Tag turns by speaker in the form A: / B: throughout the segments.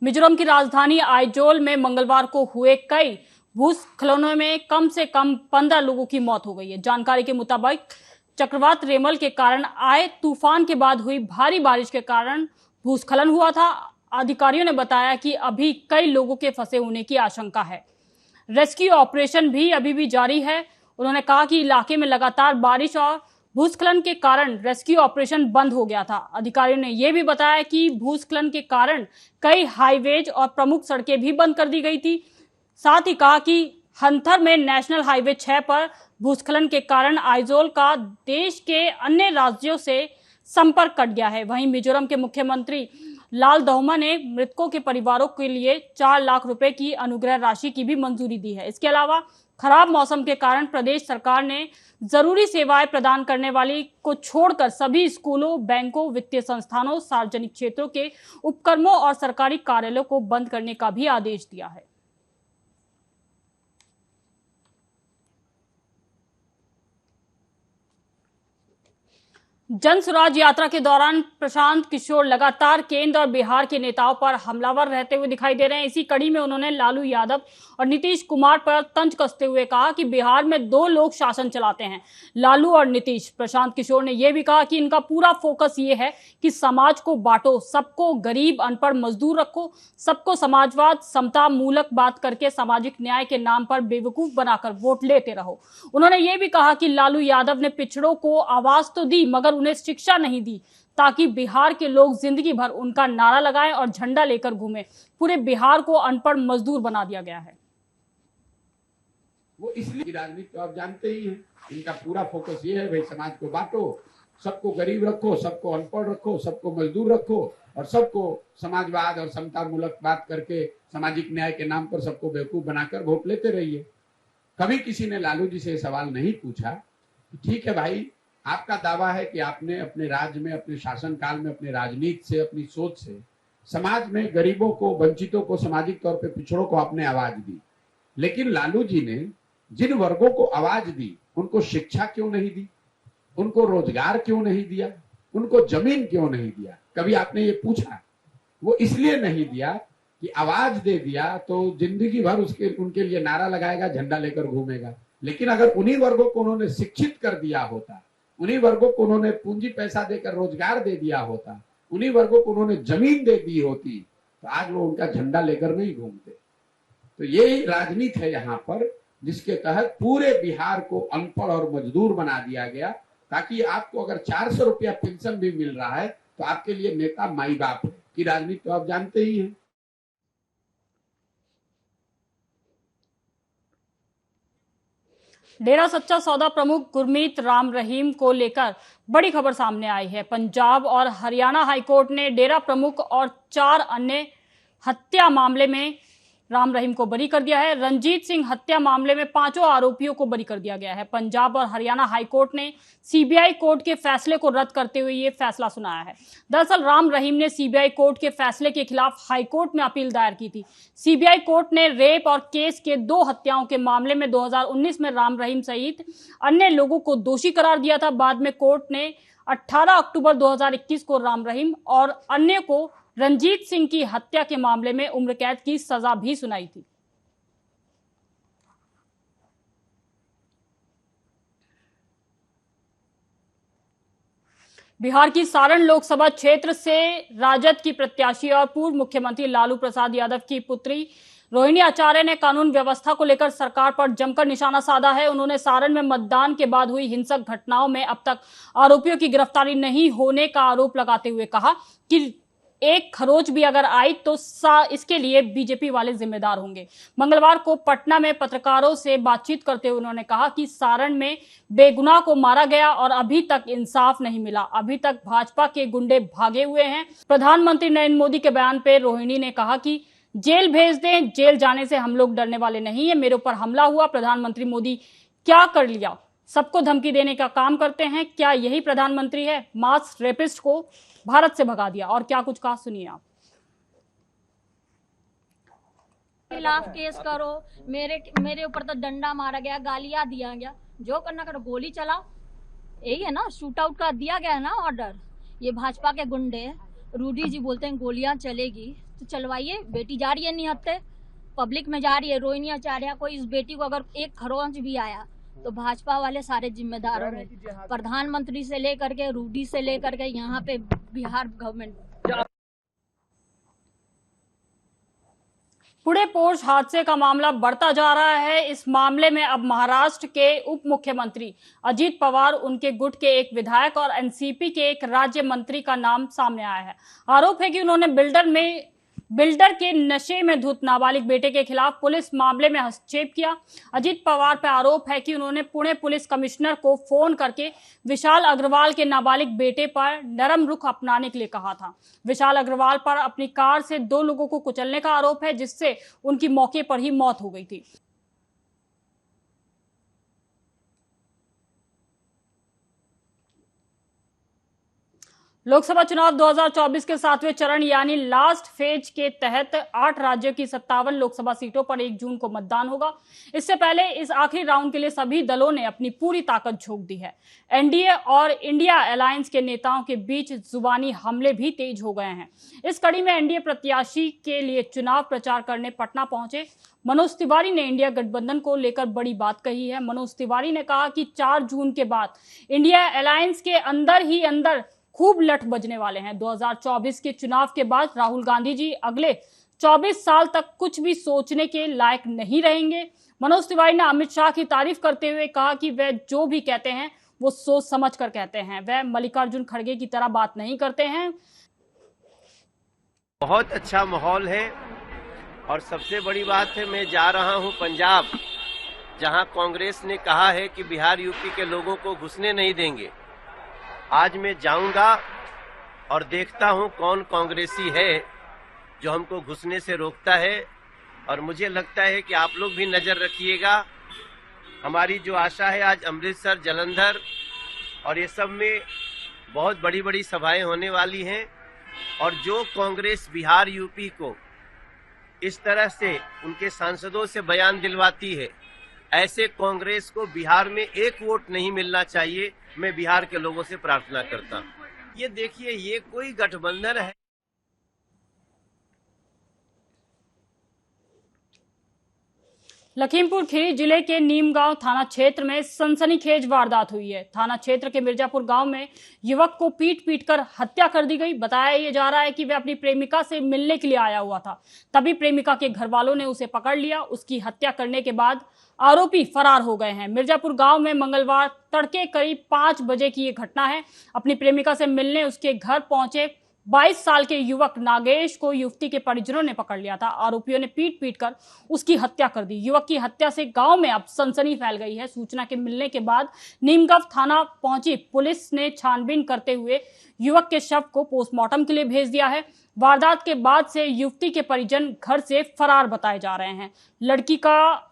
A: मिजोरम की राजधानी आइजोल में मंगलवार को हुए कई भूस्खलनों में कम से कम 15 लोगों की मौत हो गई है। जानकारी के मुताबिक चक्रवात रेमल के कारण आए तूफान के बाद हुई भारी बारिश के कारण भूस्खलन हुआ था। अधिकारियों ने बताया कि अभी कई लोगों के फंसे होने की आशंका है। रेस्क्यू ऑपरेशन भी अभी भी जारी है। उन्होंने कहा कि इलाके में लगातार बारिश और भूस्खलन के कारण रेस्क्यू ऑपरेशन बंद हो गया था। अधिकारियों ने यह भी बताया कि भूस्खलन के कारण कई हाईवेज और प्रमुख सड़कें भी बंद कर दी गई थी। साथ ही कहा कि हंथर में नेशनल हाईवे 6 पर भूस्खलन के कारण आइजोल का देश के अन्य राज्यों से संपर्क कट गया है। वहीं मिजोरम के मुख्यमंत्री लाल दौमा ने मृतकों के परिवारों के लिए 4 लाख रुपए की अनुग्रह राशि की भी मंजूरी दी है। इसके अलावा खराब मौसम के कारण प्रदेश सरकार ने जरूरी सेवाएं प्रदान करने वाली को छोड़कर सभी स्कूलों, बैंकों, वित्तीय संस्थानों, सार्वजनिक क्षेत्रों के उपक्रमों और सरकारी कार्यालयों को बंद करने का भी आदेश दिया है। जन स्वराज यात्रा के दौरान प्रशांत किशोर लगातार केंद्र और बिहार के नेताओं पर हमलावर रहते हुए दिखाई दे रहे हैं। इसी कड़ी में उन्होंने लालू यादव और नीतीश कुमार पर तंज कसते हुए कहा कि बिहार में 2 लोग शासन चलाते हैं, लालू और नीतीश। प्रशांत किशोर ने यह भी कहा कि इनका पूरा फोकस ये है कि समाज को बांटो, सबको गरीब, अनपढ़, मजदूर रखो, सबको समाजवाद, समता मूलक बात करके सामाजिक न्याय के नाम पर बेवकूफ बनाकर वोट लेते रहो। उन्होंने ये भी कहा कि लालू यादव ने पिछड़ों को आवाज तो दी मगर उन्हें शिक्षा नहीं दी, ताकि बिहार के लोग जिंदगी भर उनका नारा लगाएं और झंडा लेकर घूमें। पूरे बिहार को अनपढ़ मजदूर बना दिया गया है।
B: वो इसलिए राजनीति तो आप जानते ही हैं, इनका पूरा फोकस ये है भाई समाज को बांटो, सबको गरीब रखो, सबको अनपढ़ रखो, सबको मजदूर रखो और सबको समाजवाद और समता मूलक बात करके सामाजिक न्याय के नाम पर सबको बेवकूफ बनाकर वोट लेते रहिए। कभी किसी ने लालू जी से सवाल नहीं पूछा। ठीक है भाई, आपका दावा है कि आपने अपने राज्य में, अपने शासनकाल में, अपने राजनीति से, अपनी सोच से समाज में गरीबों को, वंचितों को, सामाजिक तौर पे पिछड़ों को आपने आवाज दी। लेकिन लालू जी ने जिन वर्गों को आवाज दी उनको शिक्षा क्यों नहीं दी, उनको रोजगार क्यों नहीं दिया, उनको जमीन क्यों नहीं दिया? कभी आपने ये पूछा? वो इसलिए नहीं दिया कि आवाज दे दिया तो जिंदगी भर उनके लिए नारा लगाएगा, झंडा लेकर घूमेगा। लेकिन अगर उन्हीं वर्गों को उन्होंने शिक्षित कर दिया होता, उन्हीं वर्गों को उन्होंने पूंजी पैसा देकर रोजगार दे दिया होता, उन्हीं वर्गों को उन्होंने जमीन दे दी होती, तो आज वो उनका झंडा लेकर नहीं घूमते। तो यही राजनीति है यहाँ पर, जिसके तहत पूरे बिहार को अनपढ़ और मजदूर बना दिया गया, ताकि आपको अगर 400 रुपया पेंशन भी मिल रहा है तो आपके लिए नेता माई बाप है। की राजनीति तो आप जानते ही हैं।
A: डेरा सच्चा सौदा प्रमुख गुरमीत राम रहीम को लेकर बड़ी खबर सामने आई है। पंजाब और हरियाणा हाईकोर्ट ने डेरा प्रमुख और 4 अन्य हत्या मामले में राम रहीम को बरी कर दिया है। रंजीत सिंह हत्या मामले में 5 आरोपियों को बरी कर दिया गया है। पंजाब और हरियाणा हाईकोर्ट ने सीबीआई कोर्ट के फैसले को रद्द करते हुए ये फैसला सुनाया है। दरअसल राम रहीम ने सीबीआई कोर्ट के फैसले के खिलाफ हाईकोर्ट में अपील दायर की थी। सीबीआई कोर्ट ने रेप और केस के 2 हत्याओं के मामले में 2019 में राम रहीम सहित अन्य लोगों को दोषी करार दिया था। बाद में कोर्ट ने 18 अक्टूबर 2021 को राम रहीम और अन्य को रंजीत सिंह की हत्या के मामले में उम्र कैद की सजा भी सुनाई थी। बिहार की सारण लोकसभा क्षेत्र से राजद की प्रत्याशी और पूर्व मुख्यमंत्री लालू प्रसाद यादव की पुत्री रोहिणी आचार्य ने कानून व्यवस्था को लेकर सरकार पर जमकर निशाना साधा है। उन्होंने सारण में मतदान के बाद हुई हिंसक घटनाओं में अब तक आरोपियों की गिरफ्तारी नहीं होने का आरोप लगाते हुए कहा कि एक खरोच भी अगर आई तो इसके लिए बीजेपी वाले जिम्मेदार होंगे। मंगलवार को पटना में पत्रकारों से बातचीत करते हुए उन्होंने कहा कि सारण में बेगुनाह को मारा गया और अभी तक इंसाफ नहीं मिला। अभी तक भाजपा के गुंडे भागे हुए हैं। प्रधानमंत्री नरेंद्र मोदी के बयान पर रोहिणी ने कहा कि जेल भेज दें, जेल जाने से हम लोग डरने वाले नहीं है। मेरे ऊपर हमला हुआ, प्रधानमंत्री मोदी क्या कर लिया? सबको धमकी देने का काम करते हैं। क्या यही प्रधानमंत्री है? मास रेपिस्ट को भारत से भगा दिया। और क्या कुछ कहा, सुनिए आप।
C: खिलाफ केस करो, मेरे ऊपर तो डंडा मारा गया, गालियां दिया गया, जो करना करो, गोली चलाओ। यही है ना, शूट आउट का दिया गया है ना ऑर्डर। ये भाजपा के गुंडे रूडी जी बोलते हैं गोलियां चलेगी, तो चलवाइए। बेटी जा रही है निहत्थे, पब्लिक में जा रही है, रोहिणी आचार्य, कोई इस बेटी को अगर एक खरोंच भी आया तो भाजपा वाले सारे जिम्मेदार होंगे, प्रधानमंत्री से लेकर के, रूडी से लेकर के, यहाँ पे बिहार गवर्नमेंट।
A: पुणे पोर्च हादसे का मामला बढ़ता जा रहा है। इस मामले में अब महाराष्ट्र के उप मुख्यमंत्री अजित पवार, उनके गुट के एक विधायक और एनसीपी के एक राज्य मंत्री का नाम सामने आया है। आरोप है कि उन्होंने बिल्डर के नशे में धुत नाबालिग बेटे के खिलाफ पुलिस मामले में हस्तक्षेप किया। अजित पवार पर आरोप है कि उन्होंने पुणे पुलिस कमिश्नर को फोन करके विशाल अग्रवाल के नाबालिग बेटे पर नरम रुख अपनाने के लिए कहा था। विशाल अग्रवाल पर अपनी कार से 2 लोगों को कुचलने का आरोप है, जिससे उनकी मौके पर ही मौत हो गई थी। लोकसभा चुनाव 2024 के 7वें चरण यानी लास्ट फेज के तहत 8 राज्यों की 57 लोकसभा सीटों पर 1 जून को मतदान होगा। इससे पहले इस आखिरी राउंड के लिए सभी दलों ने अपनी पूरी ताकत झोंक दी है। एनडीए और इंडिया अलायंस के नेताओं के बीच जुबानी हमले भी तेज हो गए हैं। इस कड़ी में एनडीए प्रत्याशी के लिए चुनाव प्रचार करने पटना पहुंचे मनोज तिवारी ने इंडिया गठबंधन को लेकर बड़ी बात कही है। मनोज तिवारी ने कहा कि 4 जून के बाद इंडिया अलायंस के अंदर ही अंदर खूब लठ बजने वाले हैं। 2024 के चुनाव के बाद राहुल गांधी जी अगले 24 साल तक कुछ भी सोचने के लायक नहीं रहेंगे। मनोज तिवारी ने अमित शाह की तारीफ करते हुए कहा कि वे जो भी कहते हैं वो सोच समझ कर कहते हैं, वे मल्लिकार्जुन खड़गे की तरह बात नहीं करते हैं।
D: बहुत अच्छा माहौल है और सबसे बड़ी बात है, मैं जा रहा हूं पंजाब, जहां कांग्रेस ने कहा है कि बिहार यूपी के लोगों को घुसने नहीं देंगे। आज मैं जाऊंगा और देखता हूं कौन कांग्रेसी है जो हमको घुसने से रोकता है, और मुझे लगता है कि आप लोग भी नजर रखिएगा। हमारी जो आशा है, आज अमृतसर, जालंधर और ये सब में बहुत बड़ी बड़ी सभाएं होने वाली हैं, और जो कांग्रेस बिहार यूपी को इस तरह से उनके सांसदों से बयान दिलवाती है, ऐसे कांग्रेस को बिहार में 1 वोट नहीं मिलना चाहिए। मैं बिहार के लोगों से प्रार्थना करता हूं। ये देखिए, ये कोई गठबंधन है।
A: लखीमपुर खीरी जिले के नीमगांव थाना क्षेत्र में सनसनीखेज वारदात हुई है। थाना क्षेत्र के मिर्जापुर गांव में युवक को पीट कर हत्या कर दी गई। बताया जा रहा है कि वह अपनी प्रेमिका से मिलने के लिए आया हुआ था, तभी प्रेमिका के घर वालों ने उसे पकड़ लिया। उसकी हत्या करने के बाद आरोपी फरार हो गए हैं। मिर्जापुर गांव में मंगलवार तड़के करीब 5 बजे की ये घटना है। अपनी प्रेमिका से मिलने उसके घर पहुंचे 22 साल के युवक नागेश को युवती के परिजनों ने पकड़ लिया था। आरोपियों ने पीट कर उसकी हत्या कर दी। युवक की हत्या से गांव में अब सनसनी फैल गई है। सूचना के मिलने के बाद नीमगांव थाना पहुंची पुलिस ने छानबीन करते हुए युवक के शव को पोस्टमार्टम के लिए भेज दिया है। वारदात के बाद से युवती के परिजन घर से फरार बताए जा रहे हैं। लड़की का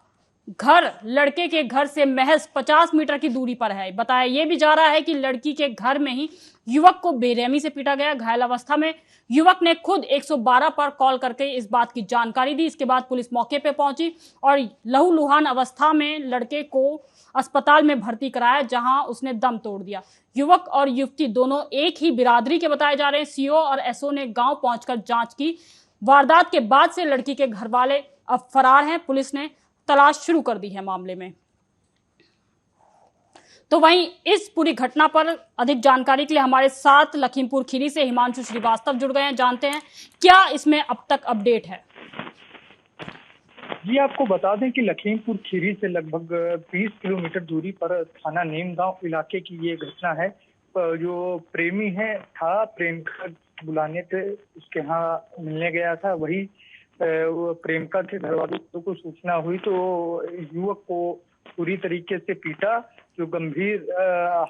A: घर लड़के के घर से महज 50 मीटर की दूरी पर है। बताया यह भी जा रहा है कि लड़की के घर में ही युवक को बेरहमी से पीटा गया। घायल अवस्था में युवक ने खुद 112 पर कॉल करके इस बात की जानकारी दी। इसके बाद पुलिस मौके पर पहुंची और लहूलुहान अवस्था में लड़के को अस्पताल में भर्ती कराया, जहां उसने दम तोड़ दिया। युवक और युवती दोनों एक ही बिरादरी के बताए जा रहे हैं। सीओ और एसओ ने गांव पहुंचकर जांच की। वारदात के बाद से लड़की के घर वाले अब फरार हैं। पुलिस ने तलाश शुरू कर दी है मामले में। तो वहीं इस पूरी घटना पर अधिक जानकारी के लिए हमारे साथ लखीमपुर खीरी से हिमांशु श्रीवास्तव जुड़ गए हैं। जानते हैं क्या इसमें अब तक अपडेट है।
E: जी, आपको बता दें कि लखीमपुर खीरी से लगभग 20 किलोमीटर दूरी पर थाना नीमगांव इलाके की ये घटना है। जो प्रेमी है था, प्रेमिका बुलाने पे उसके यहाँ मिलने गया था, वही प्रेमिका के घर वालों को सूचना हुई तो युवक को पूरी तरीके से पीटा, जो गंभीर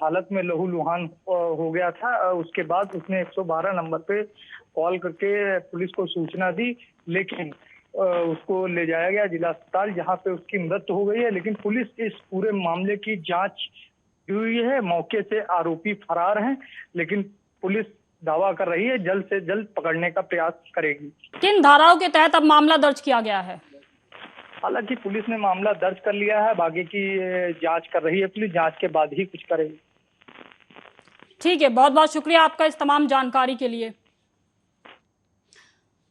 E: हालत में लहूलुहान हो गया था। उसके बाद उसने 112 नंबर पे कॉल करके पुलिस को सूचना दी, लेकिन उसको ले जाया गया जिला अस्पताल, जहां पे उसकी मृत्यु हो गई है। लेकिन पुलिस इस पूरे मामले की जांच हुई है। मौके से आरोपी फरार हैं, लेकिन पुलिस दावा कर रही है जल्द से जल्द पकड़ने का प्रयास करेगी।
A: किन धाराओं के तहत अब मामला दर्ज किया गया है?
E: हालांकि पुलिस ने मामला दर्ज कर लिया है, आगे की जांच कर रही है पुलिस, जांच के बाद ही कुछ करेगी।
A: ठीक है, बहुत बहुत शुक्रिया आपका इस तमाम जानकारी के लिए।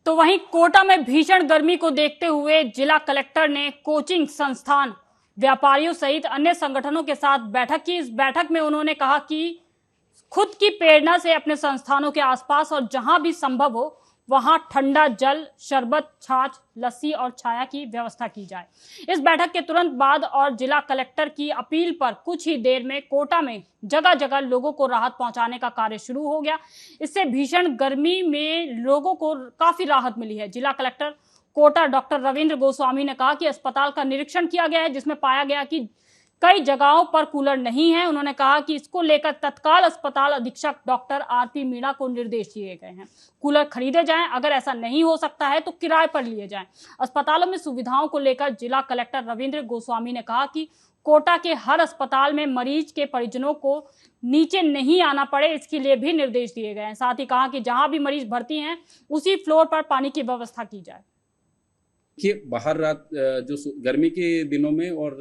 A: तो वहीं कोटा में भीषण गर्मी को देखते हुए जिला कलेक्टर ने कोचिंग संस्थान, व्यापारियों सहित अन्य संगठनों के साथ बैठक की। इस बैठक में उन्होंने कहा कि खुद की प्रेरणा से अपने संस्थानों के आसपास और जहां भी संभव हो वहां ठंडा जल, शरबत, छाछ, लस्सी और छाया की व्यवस्था की जाए। इस बैठक के तुरंत बाद और जिला कलेक्टर की अपील पर कुछ ही देर में कोटा में जगह जगह लोगों को राहत पहुंचाने का कार्य शुरू हो गया। इससे भीषण गर्मी में लोगों को काफी राहत मिली है। जिला कलेक्टर कोटा डॉक्टर रविंद्र गोस्वामी ने कहा कि अस्पताल का निरीक्षण किया गया है, जिसमें पाया गया कि कई जगहों पर कूलर नहीं है। उन्होंने कहा कि इसको लेकर तत्काल अस्पताल अधीक्षक डॉक्टर आरपी मीणा को निर्देश दिए गए हैं। कूलर खरीदे जाएं, अगर ऐसा नहीं हो सकता है तो किराए पर लिए जाएं। अस्पतालों में सुविधाओं को लेकर जिला कलेक्टर रविंद्र गोस्वामी ने कहा कि कोटा के हर अस्पताल में मरीज के परिजनों को नीचे नहीं आना पड़े, इसके लिए भी निर्देश दिए गए हैं। साथ ही कहा कि जहां भी मरीज भर्ती हैं उसी फ्लोर पर पानी की व्यवस्था की जाए।
F: कि बाहर रात जो गर्मी के दिनों में और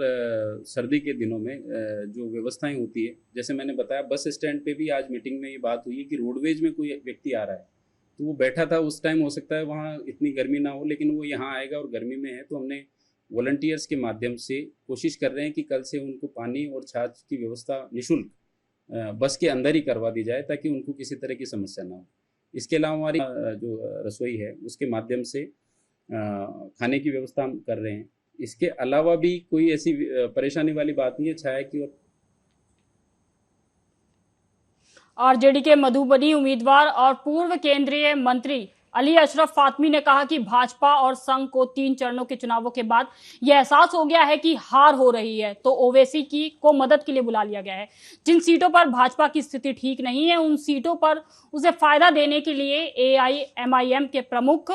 F: सर्दी के दिनों में जो व्यवस्थाएं होती है, जैसे मैंने बताया बस स्टैंड पे भी आज मीटिंग में ये बात हुई है कि रोडवेज में कोई व्यक्ति आ रहा है तो वो बैठा था उस टाइम, हो सकता है वहाँ इतनी गर्मी ना हो, लेकिन वो यहाँ आएगा और गर्मी में है, तो हमने वॉलंटियर्स के माध्यम से कोशिश कर रहे हैं कि कल से उनको पानी और छाछ की व्यवस्था निःशुल्क बस के अंदर ही करवा दी जाए ताकि उनको किसी तरह की समस्या ना हो। इसके अलावा हमारी जो रसोई है उसके माध्यम से खाने की व्यवस्था हम कर रहे हैं। इसके अलावा भी कोई ऐसी परेशानी वाली बात नहीं है। छाया की और
A: आरजेडी के मधुबनी उम्मीदवार और पूर्व केंद्रीय मंत्री अली अशरफ फातमी ने कहा कि भाजपा और संघ को 3 चरणों के चुनावों के बाद यह एहसास हो गया है कि हार हो रही है, तो ओवैसी को मदद के लिए बुला लिया गया है। जिन सीटों पर भाजपा की स्थिति ठीक नहीं है उन सीटों पर उसे फायदा देने के लिए AIMIM के प्रमुख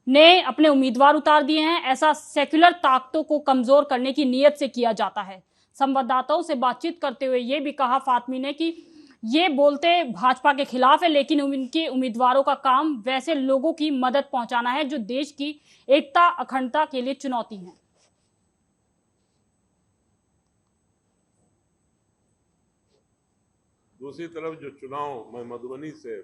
A: ने अपने उम्मीदवार उतार दिए हैं। ऐसा सेक्युलर ताकतों को कमजोर करने की नीयत से किया जाता है। संवाददाताओं से बातचीत करते हुए ये भी कहा फातमी ने कि ये बोलते भाजपा के खिलाफ है, लेकिन उनके उम्मीदवारों का काम वैसे लोगों की मदद पहुंचाना है जो देश की एकता अखंडता के लिए चुनौती है।
G: दूसरी तरफ जो चुनाव मैं मधुबनी से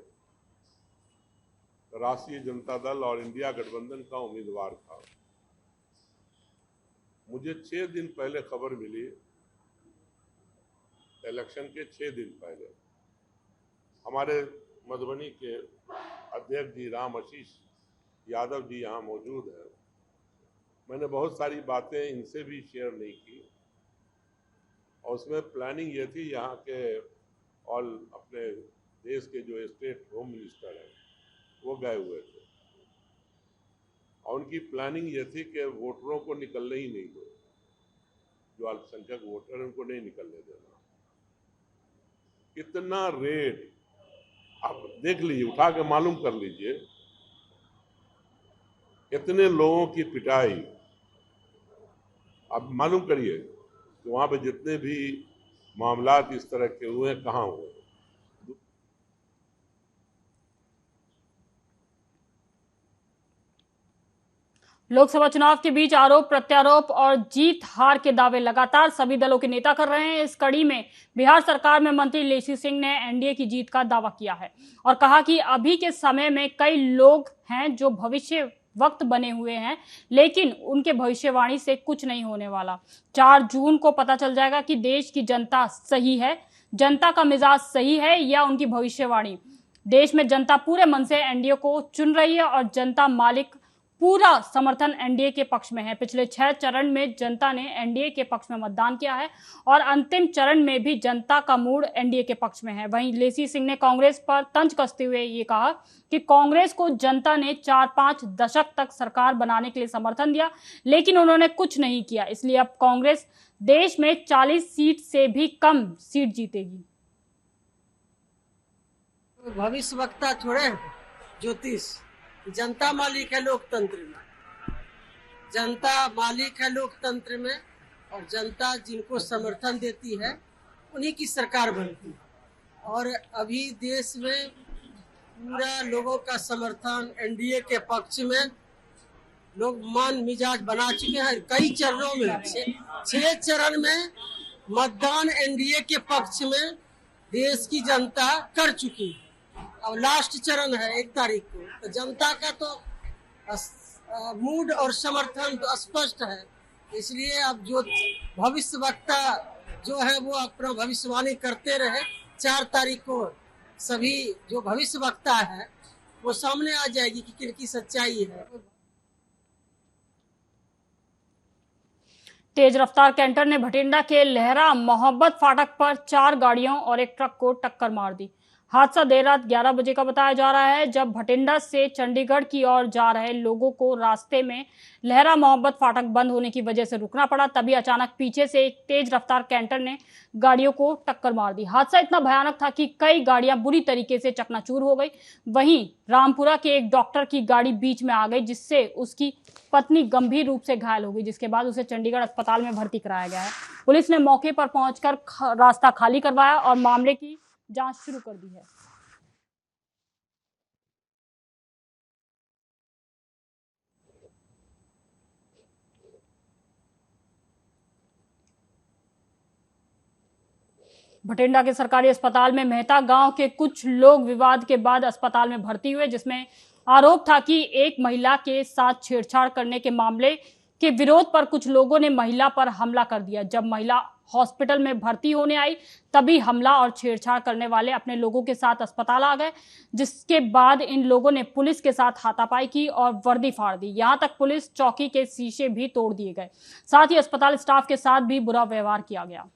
G: राष्ट्रीय जनता दल और इंडिया गठबंधन का उम्मीदवार था, मुझे 6 दिन पहले खबर मिली, इलेक्शन के 6 दिन पहले हमारे मधुबनी के अध्यक्ष जी राम आशीष यादव जी यहाँ मौजूद हैं। मैंने बहुत सारी बातें इनसे भी शेयर नहीं की और उसमें प्लानिंग ये थी, यहाँ के और अपने देश के जो स्टेट होम मिनिस्टर हैं वो गए हुए थे और उनकी प्लानिंग ये थी कि वोटरों को निकलने ही नहीं दो, जो अल्पसंख्यक वोटर हैं उनको नहीं निकलने देना। कितना रेट आप देख लीजिए, उठा के मालूम कर लीजिए, कितने लोगों की पिटाई आप मालूम करिए कि वहां पे जितने भी मामलात इस तरह के हुए कहाँ हुए।
A: लोकसभा चुनाव के बीच आरोप प्रत्यारोप और जीत हार के दावे लगातार सभी दलों के नेता कर रहे हैं। इस कड़ी में बिहार सरकार में मंत्री लेसी सिंह ने एनडीए की जीत का दावा किया है और कहा कि अभी के समय में कई लोग हैं जो भविष्य वक्त बने हुए हैं, लेकिन उनके भविष्यवाणी से कुछ नहीं होने वाला। 4 जून को पता चल जाएगा कि देश की जनता सही है, जनता का मिजाज सही है या उनकी भविष्यवाणी। देश में जनता पूरे मन से एनडीए को चुन रही है और जनता मालिक पूरा समर्थन एनडीए के पक्ष में है। पिछले 6 चरण में जनता ने एनडीए के पक्ष में मतदान किया है और अंतिम चरण में भी जनता का मूड एनडीए के पक्ष में है। वहीं लेसी सिंह ने कांग्रेस पर तंज कसते हुए ये कहा कि कांग्रेस को जनता ने 4-5 दशक तक सरकार बनाने के लिए समर्थन दिया, लेकिन उन्होंने कुछ नहीं किया, इसलिए अब कांग्रेस देश में 40 सीट से भी कम सीट जीतेगी।
H: भविष्य वक्ता छोड़े ज्योतिष, जनता मालिक है लोकतंत्र में, जनता मालिक है लोकतंत्र में और जनता जिनको समर्थन देती है उन्हीं की सरकार बनती है। और अभी देश में पूरा लोगों का समर्थन एनडीए के पक्ष में, लोग मन मिजाज बना चुके हैं। कई चरणों में 6 चरण में मतदान एनडीए के पक्ष में देश की जनता कर चुकी है। अब लास्ट चरण है 1 तारीख को, तो जनता का तो मूड और समर्थन तो स्पष्ट है। इसलिए अब जो भविष्य वक्ता जो है वो अपना भविष्यवाणी करते रहे। 4 तारीख को सभी जो भविष्य वक्ता है वो सामने आ जाएगी कि किनकी सच्चाई है।
A: तेज रफ्तार कैंटर ने भटिंडा के लहरा मोहब्बत फाटक पर 4 गाड़ियों और एक ट्रक को टक्कर मार दी। हादसा देर रात 11 बजे का बताया जा रहा है, जब भटिंडा से चंडीगढ़ की ओर जा रहे लोगों को रास्ते में लहरा मोहब्बत फाटक बंद होने की वजह से रुकना पड़ा। तभी अचानक पीछे से एक तेज रफ्तार कैंटर ने गाड़ियों को टक्कर मार दी। हादसा इतना भयानक था कि कई गाड़ियां बुरी तरीके से चकनाचूर हो गई। वहीं रामपुरा के एक डॉक्टर की गाड़ी बीच में आ गई, जिससे उसकी पत्नी गंभीर रूप से घायल हो गई, जिसके बाद उसे चंडीगढ़ अस्पताल में भर्ती कराया गया है। पुलिस ने मौके पर पहुंचकर रास्ता खाली करवाया और मामले की जांच शुरू कर दी है। भटिंडा के सरकारी अस्पताल में मेहता गांव के कुछ लोग विवाद के बाद अस्पताल में भर्ती हुए, जिसमें आरोप था कि एक महिला के साथ छेड़छाड़ करने के मामले के विरोध पर कुछ लोगों ने महिला पर हमला कर दिया। जब महिला हॉस्पिटल में भर्ती होने आई तभी हमला और छेड़छाड़ करने वाले अपने लोगों के साथ अस्पताल आ गए, जिसके बाद इन लोगों ने पुलिस के साथ हाथापाई की और वर्दी फाड़ दी। यहां तक पुलिस चौकी के शीशे भी तोड़ दिए गए। साथ ही अस्पताल स्टाफ के साथ भी बुरा व्यवहार किया गया।